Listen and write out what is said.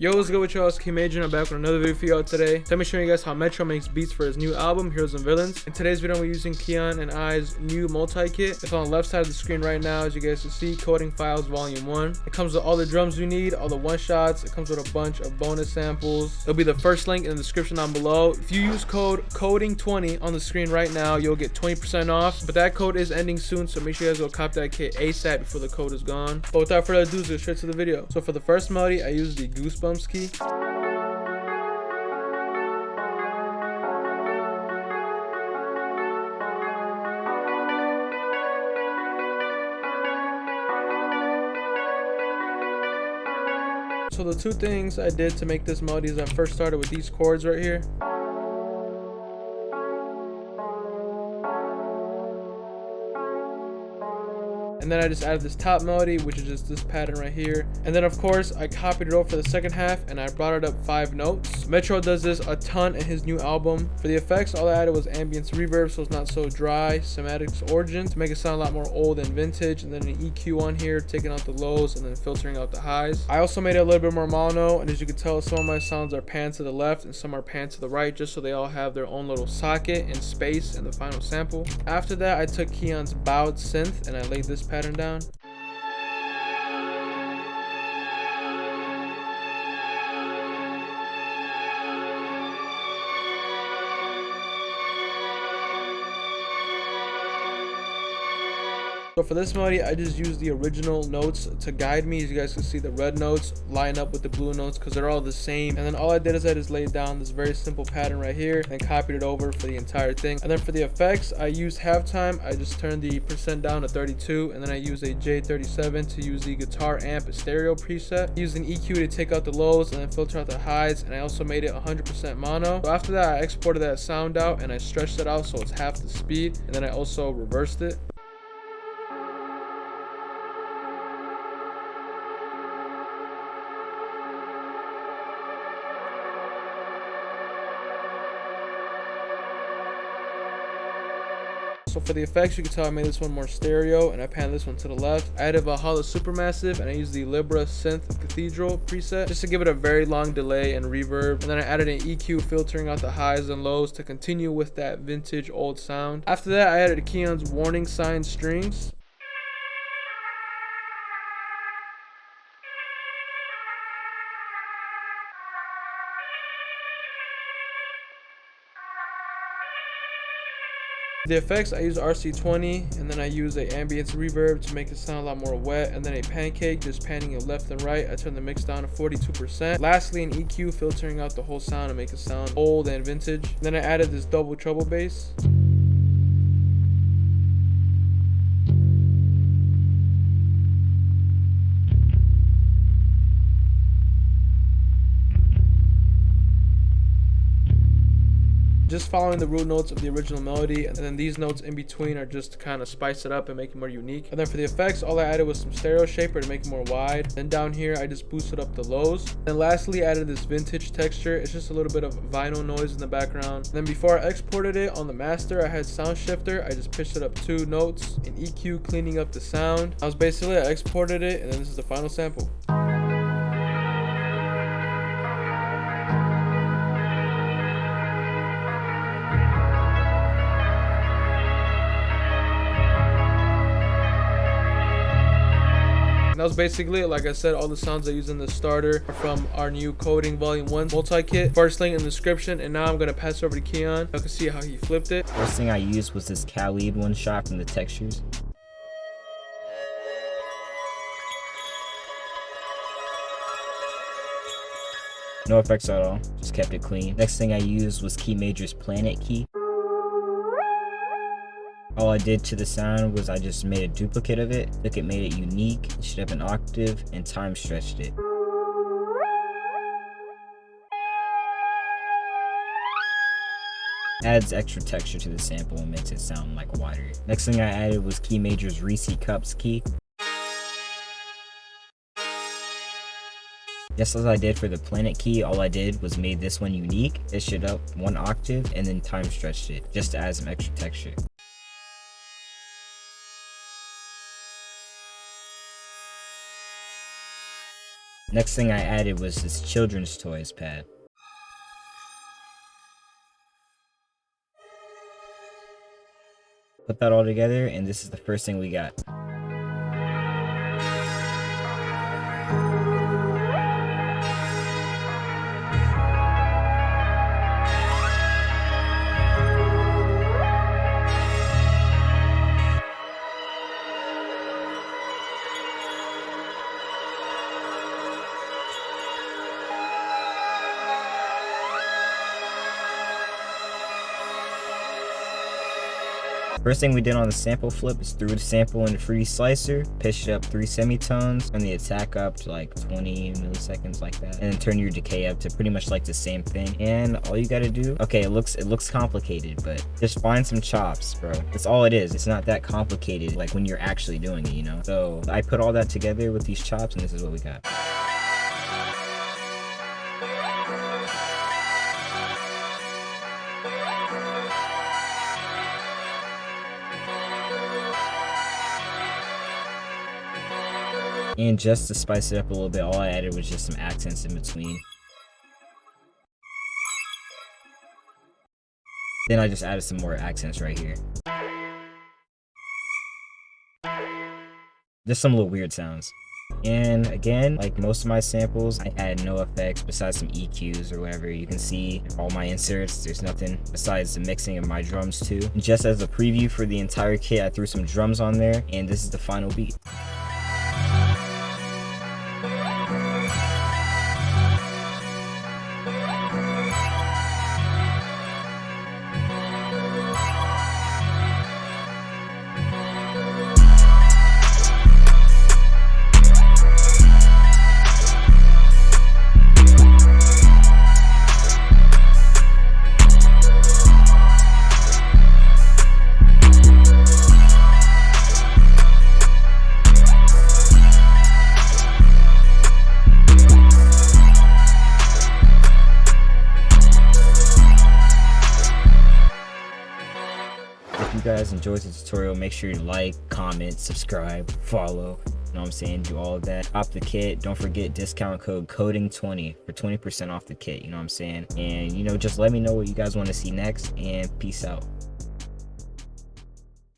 Yo, what's good with y'all? It's Keon and I'm back with another video for y'all today. So let me show you guys how Metro makes beats for his new album, Heroes and Villains. In today's video, we're using Keon and I's new multi-kit. It's on the left side of the screen right now, as you guys can see, Coding Files Volume 1. It comes with all the drums you need, all the one-shots. It comes with a bunch of bonus samples. It'll be the first link in the description down below. If you use code CODING20 on the screen right now, you'll get 20% off. But that code is ending soon, so make sure you guys go cop that kit ASAP before the code is gone. But without further ado, let's get straight to the video. So for the first melody, I use the Goosebumps key. So the two things I did to make this melody is I first started with these chords right here. And then I just added this top melody, which is just this pattern right here. And then of course I copied it over for the second half and I brought it up 5 notes. Metro does this a ton in his new album. For the effects, all I added was ambience reverb, so it's not so dry. Cymatics origin to make it sound a lot more old and vintage. And then an EQ on here, taking out the lows and then filtering out the highs. I also made it a little bit more mono, and as you can tell, some of my sounds are panned to the left and some are panned to the right, just so they all have their own little socket and space in the final sample. After that, I took Keon's bowed synth and I laid this pattern down. So for this melody, I just used the original notes to guide me. As you guys can see, the red notes line up with the blue notes because they're all the same. And then all I did is I just laid down this very simple pattern right here and copied it over for the entire thing. And then for the effects, I used halftime. I just turned the % down to 32, and then I used a J37 to use the guitar amp stereo preset. I used an EQ to take out the lows and then filter out the highs, and I also made it 100% mono. So after that, I exported that sound out and I stretched it out so it's half the speed, and then I also reversed it. So for the effects, you can tell I made this one more stereo and I panned this one to the left. I added Valhalla Supermassive and I used the Libra Synth Cathedral preset just to give it a very long delay and reverb. And then I added an EQ filtering out the highs and lows to continue with that vintage old sound. After that, I added Keon's warning sign strings. The effects, I use RC20, and then I use a ambience reverb to make it sound a lot more wet, and then a pancake, just panning it left and right. I turned the mix down to 42%. Lastly, an EQ filtering out the whole sound to make it sound old and vintage. And then I added this double treble bass. Just following the root notes of the original melody, and then these notes in between are just to kind of spice it up and make it more unique. And then for the effects, all I added was some stereo shaper to make it more wide. Then down here, I just boosted up the lows. And lastly, I added this vintage texture. It's just a little bit of vinyl noise in the background. And then before I exported it on the master, I had sound shifter. I just pitched it up 2 notes, and EQ cleaning up the sound. That was basically it. I exported it, and then this is the final sample. And that was basically it. Like I said, all the sounds I use in the starter are from our new Coding Volume 1 multi-kit. First link in the description, and now I'm going to pass it over to Keon. You can see how he flipped it. First thing I used was this Khalid one shot from the textures. No effects at all, just kept it clean. Next thing I used was Key Major's Planet key. All I did to the sound was I just made a duplicate of it, took it, made it unique, shit up an octave, and time stretched it. Adds extra texture to the sample and makes it sound like wider. Next thing I added was Key Major's Reese Cups key. Just as I did for the Planet key, all I did was made this one unique, pitched it up 1 octave, and then time stretched it, just to add some extra texture. Next thing I added was this children's toys pad. Put that all together, and this is the first thing we got. First thing we did on the sample flip is threw the sample in the free slicer, pitched it up 3 semitones, turn the attack up to like 20 milliseconds like that, and then turn your decay up to pretty much like the same thing. And all you gotta do, okay, it looks complicated, but just find some chops, bro. That's all it is. It's not that complicated like when you're actually doing it, you know? So I put all that together with these chops, and this is what we got. And just to spice it up a little bit, all I added was just some accents in between. Then I just added some more accents right here. Just some little weird sounds. And again, like most of my samples, I had no effects besides some EQs or whatever. You can see all my inserts, there's nothing besides the mixing of my drums too. And just as a preview for the entire kit, I threw some drums on there, and this is the final beat. If you guys enjoyed the tutorial, make sure you like, comment, subscribe, follow, you know what I'm saying, do all of that. Cop the kit. Don't forget discount code coding20 for 20% off the kit, you know what I'm saying. And you know, just let me know what you guys want to see next, and peace out.